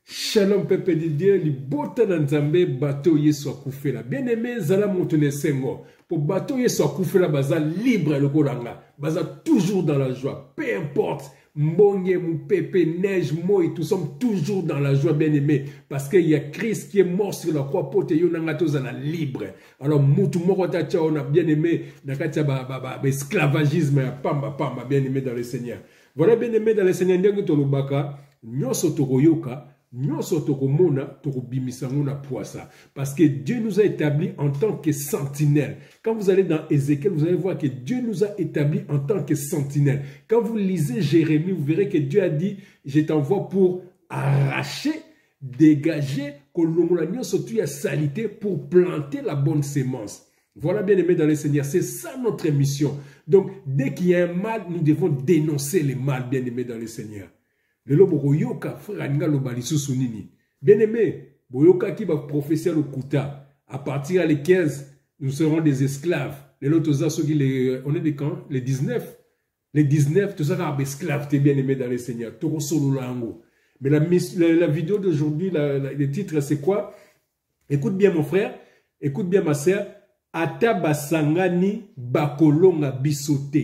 Shalom peuple de Dieu, li bota na nzambe bateau yesu akufela. Bien aimé zala motune sengo. Pour bateau yesu akufela baza libre le kolanga. Baza toujours dans la joie. Peu importe mbonge, moupepe, neige, moi, nous sommes toujours dans la joie, bien aimé. Parce qu'il y a Christ qui est mort sur la croix pour te yonangatoza libre. Alors mutu moko tacha on a bien aimé nakatia esclavagisme pamba pamba bien aimé dans le Seigneur. Voilà bien aimé dans le Seigneur ndenge tolobaka nyoso tokoyoka. Parce que Dieu nous a établis en tant que sentinelles. Quand vous allez dans Ézéchiel, vous allez voir que Dieu nous a établis en tant que sentinelles. Quand vous lisez Jérémie, vous verrez que Dieu a dit, je t'envoie pour arracher, dégager, surtout à salité pour planter la bonne sémence. Voilà bien aimé dans le Seigneur, c'est ça notre mission. Donc dès qu'il y a un mal, nous devons dénoncer le mal, bien aimé dans le Seigneur. Lelo boyoka frère nga lobali sunini. Bien aimé, boyoka qui va professeur le kuta. À partir les 15, nous serons des esclaves. Lelo toza soki on est des quand? Les 19. Les 19, tout ça va esclaves, t'es bien aimé dans le Seigneur. Toko solo lango. Mais la vidéo d'aujourd'hui, le titre c'est quoi? Écoute bien mon frère, écoute bien ma sœur. Ata basangani bakolonga bisote.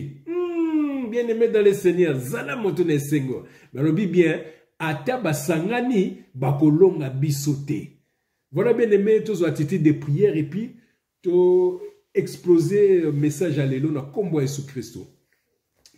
Bien aimé dans le Seigneur, zala motone sengo. Mais on dit bien, ata basangani bakolonga bisote. Voilà bien aimé, tous attitudes de prière et puis to exploser message à l'élo na combo Jésus Christ.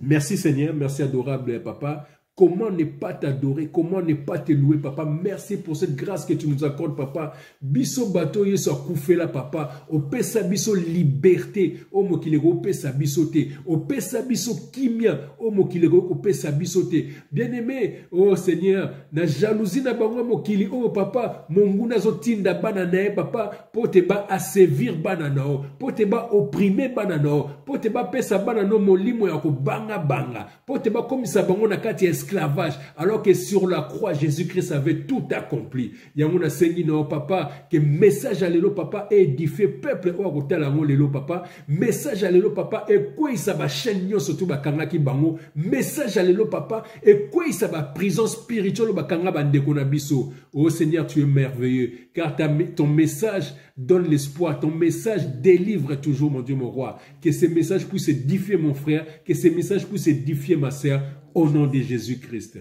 Merci Seigneur, merci adorable Papa. Comment ne pas t'adorer? Comment ne pas te louer, Papa? Merci pour cette grâce que tu nous accordes, Papa. Biso bateau yeso akufela, Papa. Opesa biso liberté. O mokilego opesa biso te. Opesa biso kimia. O mokilego opesa biso te. Bien-aimé, oh Seigneur, na jalousie na bango mokili. Oh Papa, monguna zotinda banana, Papa, pour te ba assévir banana, pour te ba opprimer banana, pour te ba pesa banana molimo ya ko banga banga, pour te ba komisa bango na kati esclavage, alors que sur la croix, Jésus-Christ avait tout accompli. Yamuna sengi no papa, que message à l'élo papa édifié peuple ou akotel ango l'élo papa, message à l'élo papa et quoi il s'aba chaîne nyo surtout bakanga ki bango, message à l'élo papa et quoi il s'aba prison spirituelle bakanga bandeko na biso. Oh Seigneur, tu es merveilleux, car ton message donne l'espoir, ton message délivre toujours mon Dieu mon roi. Que ce message puisse édifier mon frère, que ce message puisse édifier ma sœur. Au nom de Jésus-Christ.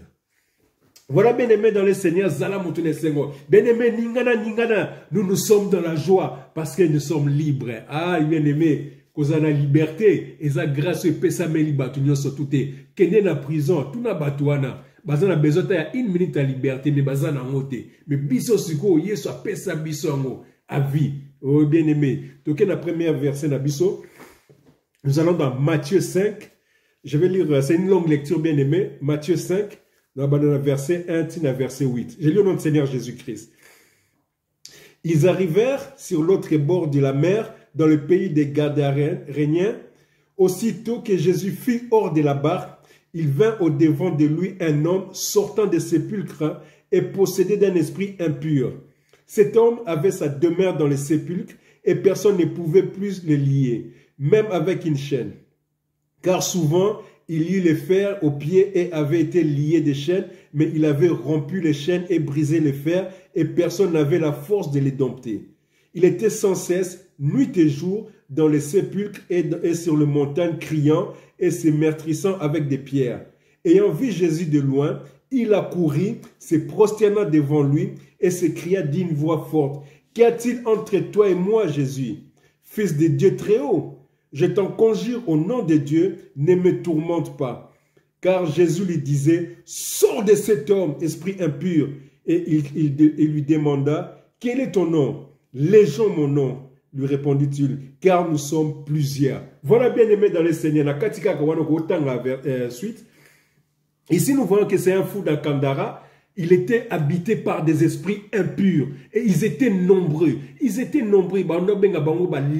Voilà, bien aimé dans le Seigneur, Zala Moutoune Sengo. Bien aimé, Ningana, Ningana, nous sommes dans la joie parce que nous sommes libres. Ah, bien aimé, cause la liberté, et sa grâce, et pesa meli batunyo sotoute. Kene na prison, tout na batouana. Bazana besoin de 1 minute à liberté, mais bazana ngote. Mais biso siko, yeso pesa biso ngo, à vie. Oh, bien aimé. Donc, la première verset na biso, nous allons dans Matthieu 5. Je vais lire, c'est une longue lecture bien aimée, Matthieu 5, dans le verset 1, à verset 8. Je lis au nom de Seigneur Jésus-Christ. Ils arrivèrent sur l'autre bord de la mer, dans le pays des Gadaréniens. Aussitôt que Jésus fut hors de la barque, il vint au-devant de lui un homme sortant des sépulcres et possédé d'un esprit impur. Cet homme avait sa demeure dans les sépulcres et personne ne pouvait plus le lier, même avec une chaîne. Car souvent, il eut les fers aux pieds et avait été lié des chaînes, mais il avait rompu les chaînes et brisé les fers, et personne n'avait la force de les dompter. Il était sans cesse, nuit et jour, dans les sépulcres et sur les montagnes, criant et se meurtrissant avec des pierres. Ayant vu Jésus de loin, il accourut, se prosterna devant lui, et s'écria d'une voix forte, « Qu'y a-t-il entre toi et moi, Jésus, Fils de Dieu très haut? Je t'en conjure au nom de Dieu, ne me tourmente pas. » Car Jésus lui disait, « Sors de cet homme, esprit impur. » Et il lui demanda, « Quel est ton nom? » « Légion mon nom, lui répondit-il, car nous sommes plusieurs. Voilà bien aimé dans le Seigneur. Suite. Ici nous voyons que c'est un fou d'Akandara. Il était habité par des esprits impurs. Et ils étaient nombreux. Ils étaient nombreux.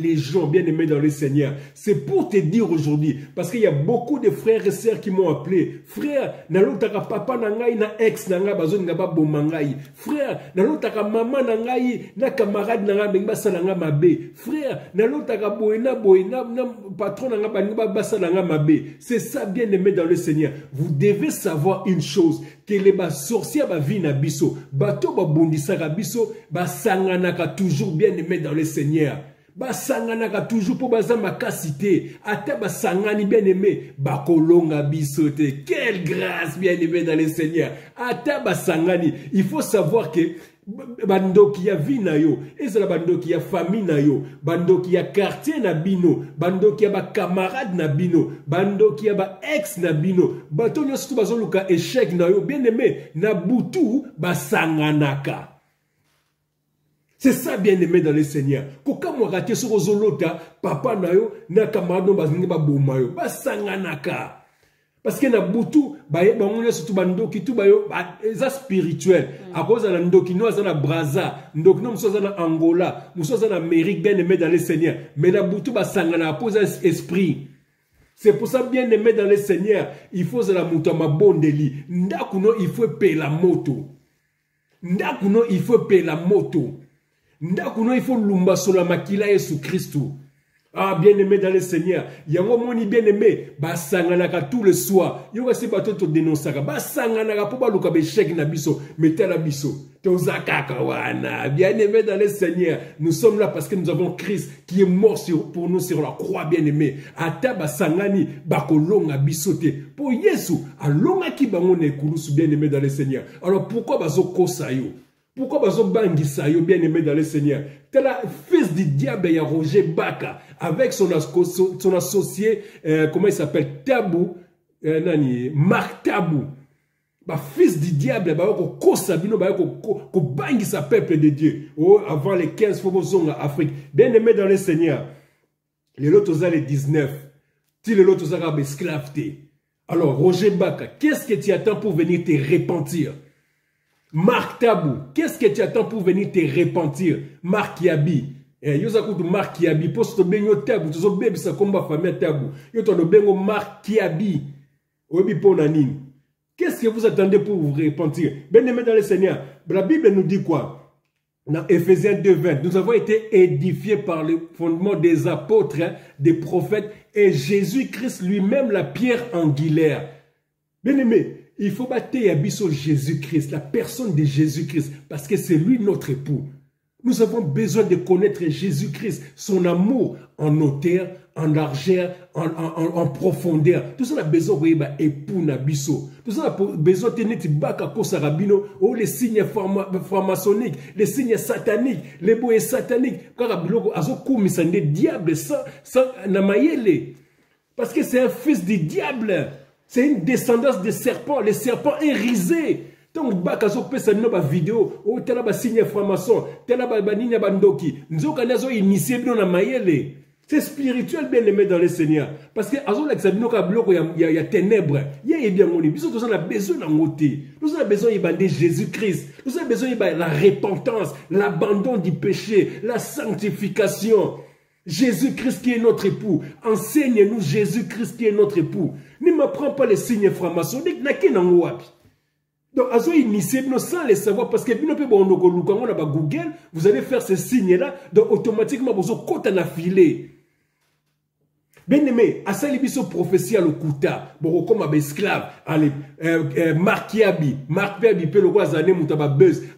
Les gens bien aimés dans le Seigneur. C'est pour te dire aujourd'hui. Parce qu'il y a beaucoup de frères et sœurs qui m'ont appelé. Frère, nalotaka papa nangai na ex nangai bazon ngaba bomangai. Frère, nalotaka maman nangai na camarade nangai benga salanga mabe. Frère, nalotaka boina na patron nangai benga basalanga mabe. C'est ça bien aimé dans le Seigneur. Vous devez savoir une chose. Que les sorciers ba vie na biso bato ba bondisaka biso ba sanganaka toujours bien aimé dans le Seigneur ba sanganaka toujours pour baza makasi te ata ba sangani bien aimé ba kolonga biso te. Quelle grâce bien aimé dans le Seigneur. Ata ba sangani, il faut savoir que bandoki ya vie na yo ezala bandoki ya famille na yo, bandoki ya quartier na bino, bandoki ya ba camarade na bino, bandoki ya ba ex na bino, bato nyonso bazoluka échec na yo bien aimé na butu ba sanganaka. C'est ça bien aimé dans le Seigneur. Koka mo raté sur ozolota papa na yo na camarade bazingi ba boma yo ba sanganaka. Parce que na butu ba ngone surtout bandoki tu ba yo eza spirituel. À cause de ndoki no za na Brazza, ndoki no muso za na Angola, muso za na Amérique bien aimé dans le Seigneur. Mais na butu ba sangana pose esprit. C'est pour ça bien aimé dans le Seigneur, il faut la muto ma bondeli. Ndakuno il faut payer la moto. Ndakuno il faut payer la moto. Ndakuno il faut lumba sur la makila Yesu Christou. Ah, bien aimé dans le Seigneur. Yango moni bien aimé. Ba sanganaka tout le soir. Yoga se bato to dénonçaka. Ba sanganaka po ba luka be chèque na biso. Mettez la biso. Tozakaka wana. Bien aimé dans le Seigneur. Nous sommes là parce que nous avons Christ qui est mort pour nous sur la croix, bien aimé. Ata ba sangani ba kolonga bisote. Pour Yesu, alonga ki bangone kulusu bien aimé dans le Seigneur. Alors pourquoi bazo kosa yo? Pourquoi bazo bangisa yo bien aimé dans le Seigneur? Tel fils du diable, il y a Roger Baka, avec son associé, comment il s'appelle, Tabou, Marc Tabou. Bah, fils du diable, bah, ko sabino, bah, ko bangi sa peuple de Dieu. Oh, avant les 15 fois, en Afrique. Bien aimé dans le Seigneur. Les lots les 19. Si les lots arabes esclaves. Alors, Roger Baka, qu'est-ce que tu attends pour venir te repentir? Marc Tabou, qu'est-ce que tu attends pour venir te repentir? Marc Yabi. Yo zakutu Marc Yabi, posto bengo Tabou, tu zo bebi sa komba famille Tabou. Yo to no bengo Marc Yabi. Obi ponanine. Qu'est-ce que vous attendez pour vous repentir? Bien aimé dans le Seigneur, la Bible nous dit quoi? Dans Ephésiens 2:20, nous avons été édifiés par le fondement des apôtres, des prophètes et Jésus-Christ lui-même la pierre angulaire. Bien aimé, il faut battre Yabiso Jésus-Christ, la personne de Jésus-Christ, parce que c'est lui notre époux. Nous avons besoin de connaître Jésus-Christ, son amour en hauteur, en largeur, en profondeur. Tout ça, on a besoin de époux Nabiso. Tout ça, on a besoin de tenir Baka Kosarabino, ou les signes franc-maçonniques, les signes sataniques, les bois sataniques. Car Abiloko, Azo Koumisande, diable, sans Namayele. Parce que c'est un fils du diable. C'est une descendance de serpents. Le serpent est risé. Donc, bakazo pesa no ba vidéo, o tela ba signe franc-maçon, tela ba ninya bandoki. Nzoka nazo initié bino na mayele. C'est spirituel bien aimé dans le Seigneur. Parce que azo la sabino ka bloko ya ténèbres. Ya bien moni. Biso tous on a besoin d'en ôter. Nous avons besoin de Jésus-Christ. Nous avons besoin de la repentance, l'abandon du péché, la sanctification. Jésus-Christ qui est notre époux. Enseigne-nous Jésus-Christ qui est notre époux. Ne m'apprends pas les signes francs-maçonniques. Donc, sans les savoir, parce que Google, vous allez faire ces signes-là, donc automatiquement, vous allez en filet. Bien aimé, à ça, les prophétie à l'Okuta, comme un esclave, Marc Yabi, peut le voir,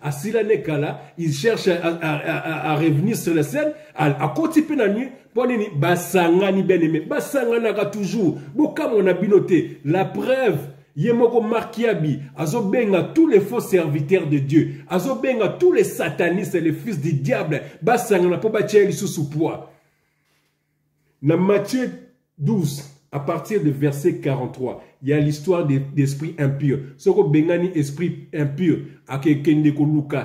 à Silanekala, il cherche à revenir sur la scène, à côté de la nuit, pour aller, Basangani bien aimé, Basangana toujours, Bokam on a binoté, la preuve, Yemoko Marc Yabi, Azobenga tous les faux serviteurs de Dieu, Azobenga tous les satanistes et les fils du diable, Basangana pour bâtir sous poids. Dans Matthieu 12, à partir de verset 43, il y a l'histoire d'esprit impur. Ce que Bengani esprit impur,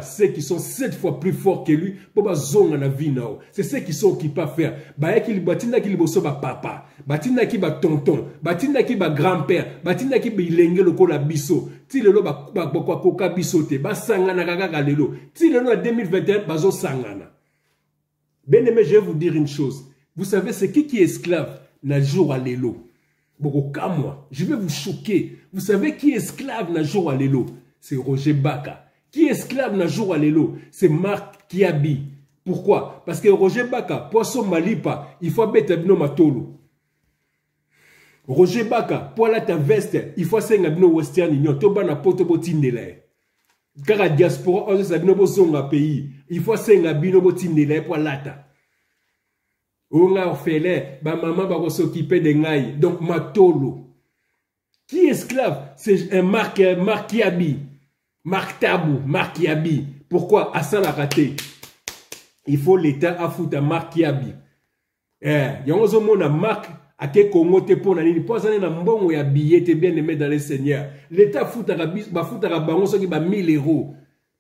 ceux qui sont 7 fois plus forts que lui, c'est ceux qui sont occupés à faire. Papa, batina ki ba tonton, batina ki ba grand-père, batina ki ba ilenge lokola biso, ti lelo ba koka bisote, ba sangana kaka lelo, ti lelo en 2021 bazo sangana. Bien aimé, je vais vous dire une chose. Vous savez, c'est qui est esclave na jour à l'élo? Moi, je vais vous choquer. Vous savez qui est esclave na jour à l'élo? C'est Roger Baka. Qui est esclave na jour à l'élo? C'est Marc Kiabi. Pourquoi? Parce que Roger Baka, poisson malipa, il faut mettre bino matolo. Roger Baka, pour la ta veste, il faut senga bino Western Union, toba na poto botindele. Car la diaspora, on sait que pays. Il faut que bino botindele pour lata. On a fait ba maman va s'occuper de ngai. Donc matolo. Qui est esclave? C'est un Markiabi. Mark Tabou, Markiabi. Pourquoi? Assa l'a raté. Il faut l'État à foutre à Markiabi. Il y a un Mark à quel Congo te pour nani. Pour ça, na mbongo ya billet te bien aimé dans les seigneurs. L'État fout à la banque qui va 1000 euros.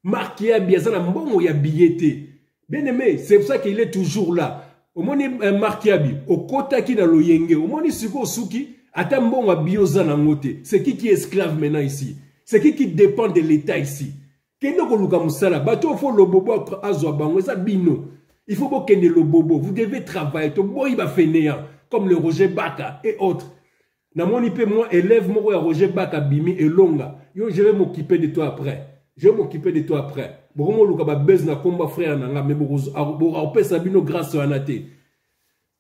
Markiabi, ça na mbongo ya billet te. Bien aimé, c'est pour ça qu'il est toujours là. Au moins, Markiabi, au kota qui na loyenge, au moins, suko suki, ata mbongo ya bioza na ngote. C'est qui est esclave maintenant ici? C'est qui dépend de l'État ici? Kendo ko luka musala, bato fo lo bobo azwa bango, ça bino. Il faut que le bobo, vous devez travailler. To boy va fainéant, comme le Roger Baka et autres. Na mon ipé moi élève moi Roger Baka Bimi et Longa. Yo je vais m'occuper de toi après. Je vais m'occuper de toi après. Bon moi luka ba bez na combat frère nanga mais bo opesa bino grâce à Anate.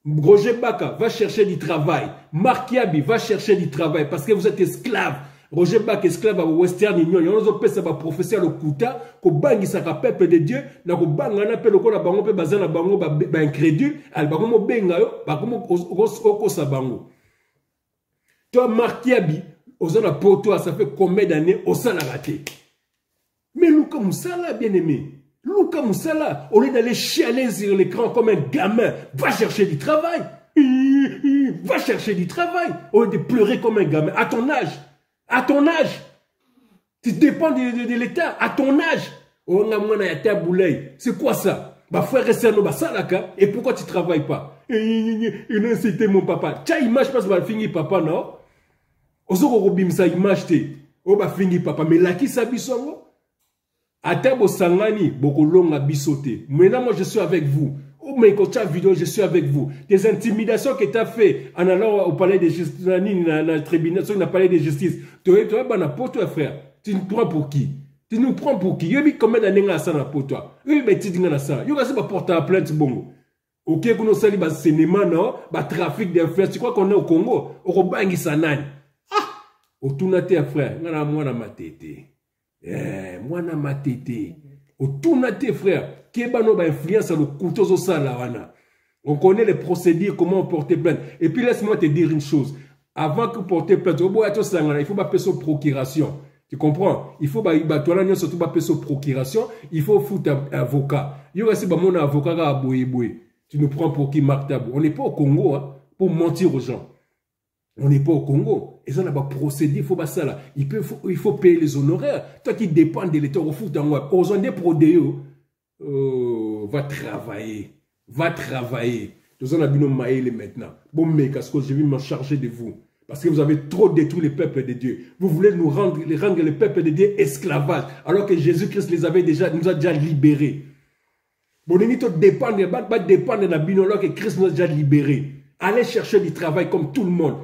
Roger Baka va chercher du travail. Markiabi va chercher du travail parce que vous êtes esclave. Roger Bak esclave à Western Union, il y a un peu de professeur le Kouta, ko bangi sa peuple de Dieu, na ko banga na pe loko na bango pe bazana bango ba incrédule, al bango mo benga yo, ba ko oko sa bango. Toi Markiabi, ozana pour toi ça fait combien d'années au sala raté. Mais Luka Moussala bien aimé, Luka Moussala, au lieu d'aller chialer sur l'écran comme un gamin, va chercher du travail. Va chercher du travail au lieu de pleurer comme un gamin à ton âge. À ton âge, tu dépends de l'État. À ton âge, c'est quoi ça? Bah frère et sœur, et pourquoi tu ne travailles pas? Il a incité mon papa. Tiens, image passe par finir papa, non? Ozoko robim sa image te. O ba finir papa, mais là qui s'abissongo? Atabo sangani, boko longa bisote. Maintenant, moi je suis avec vous. Oh, mais quand tu as vidéo, je suis avec vous. Des intimidations que tu as fait en allant au palais de justice, dans le tribunal, dans le palais de justice. Tu as pour toi, frère. Tu nous prends pour qui? Tu nous prends pour qui? Tu as combien d'années à ça pour toi? Tu as dit que ça. Tu as porté à plainte. Bon. Ok, qu'on a sali bas cinéma, non? Bas trafic d'influence. Tu crois qu'on est au Congo? Au Robangi Sanani. Ah! Au Tunate, frère. Moi, na ma tête. Moi, na ma tête. Au Tunate, frère. Influence le couteau au salawana. On connaît les procédures, comment porter plainte. Et puis laisse-moi te dire une chose. Avant que porter plainte, il faut pas faire procuration. Tu comprends? Il faut surtout pas faire procuration. Il faut foutre un avocat. Il y a aussi mon avocat à boye. Tu nous prends pour qui Mark Tabou? On n'est pas au Congo hein, pour mentir aux gens. On n'est pas au Congo. Et ça n'a pas procédé, il faut pas ça là. Il faut payer les honoraires. Toi qui dépends de l'État, au foot en web. Aux on des prodéos. Oh, va travailler. Va travailler. Nous en avons maïlé maintenant. Bon, mais parce que je vais m'en charger de vous. Parce que vous avez trop détruit les peuples de Dieu. Vous voulez nous rendre les peuples de Dieu esclavages. Alors que Jésus-Christ nous a déjà libérés. Bon, nous ne dépendons pas de la bino alors que Christ nous a déjà libérés. Allez chercher du travail comme tout le monde.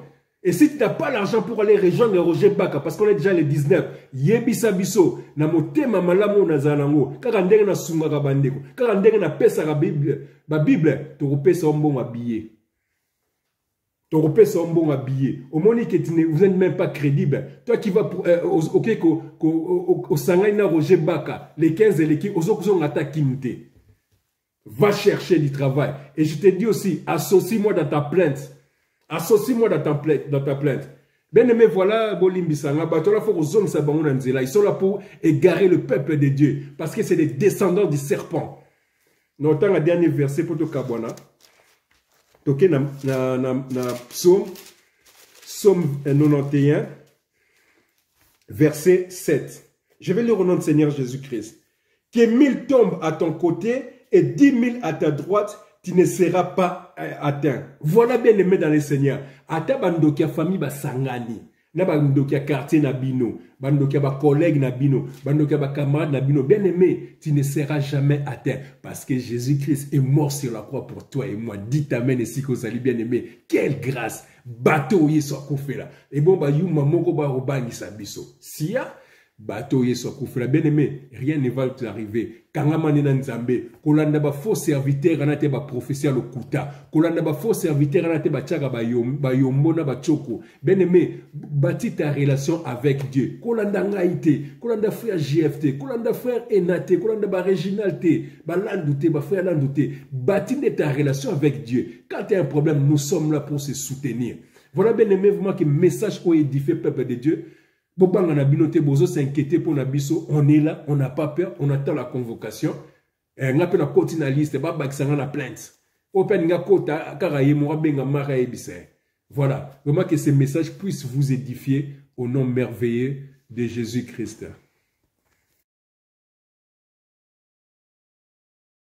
Et si tu n'as pas l'argent pour aller rejoindre Roger Baka, parce qu'on est déjà les 19, yebisa biso, na motema malamu na zanango, kaka ndenge na sungaka bandeko, kaka ndenge na pesa ka Bible, ba Bible, to repesa ombongo habillé. To repesa ombongo habillé. Au moment que vous n'êtes même pas crédible. Toi qui vas pour, au sangay na Roger Baka, les 15 et les 15, aux autres ont attaqué. Va chercher du travail. Et je te dis aussi, associe-moi dans ta plainte. Associe-moi dans ta plainte. Bien aimé, voilà, Bolimbisanga, ils sont là pour égarer le peuple de Dieu. Parce que c'est des descendants du serpent. Notons le dernier verset pour te Kabwana. Toké na Psaume 91, verset 7. Je vais lire au nom du Seigneur Jésus-Christ. Que 1000 tombent à ton côté et 10 000 à ta droite, tu ne seras pas atteint. Voilà bien aimé dans le Seigneur. Ata bandokia famille ba sangani. Na bandokia quartier na bino. Bandokia ba collègue na bino. Bandokia ba camarade na bino. Bien aimé, tu ne seras jamais atteint. Parce que Jésus-Christ est mort sur la croix pour toi et moi. Dites amen et si vous allez bien aimé. Quelle grâce. Bateau y soit koufé là. Et bon, ba yu mamoko ba robangi sa biso. Sia, bateau yeso kufela. Bien aimé, rien ne va t'arriver. Kangamane na nzambe, kolanda ba faux serviteur anate ba professeur lokuta, kolanda ba faux serviteur anate ba tchaka ba yombo na ba choko. Bien aimé, bâtis ta relation avec Dieu. Kolanda ngaite, kolanda frère JFT, kolanda frère Enate, kolanda ba Reginald, ba Landouté, ba frère Landouté. Bâtis ta relation avec Dieu. Quand tu as un problème, nous sommes là pour se soutenir. Voilà bien aimé, vraiment que message pour édifier le peuple de Dieu. Bobanga na binote bozo s'inquiéter pour nabiso, on est là, on n'a pas peur, on attend la convocation. Nga pe na koti na liste, ba bakisanga na plainte. Open nga kota karaye mo benga mara ebise. Voilà, vraiment que ce message puisse vous édifier au nom merveilleux de Jésus-Christ.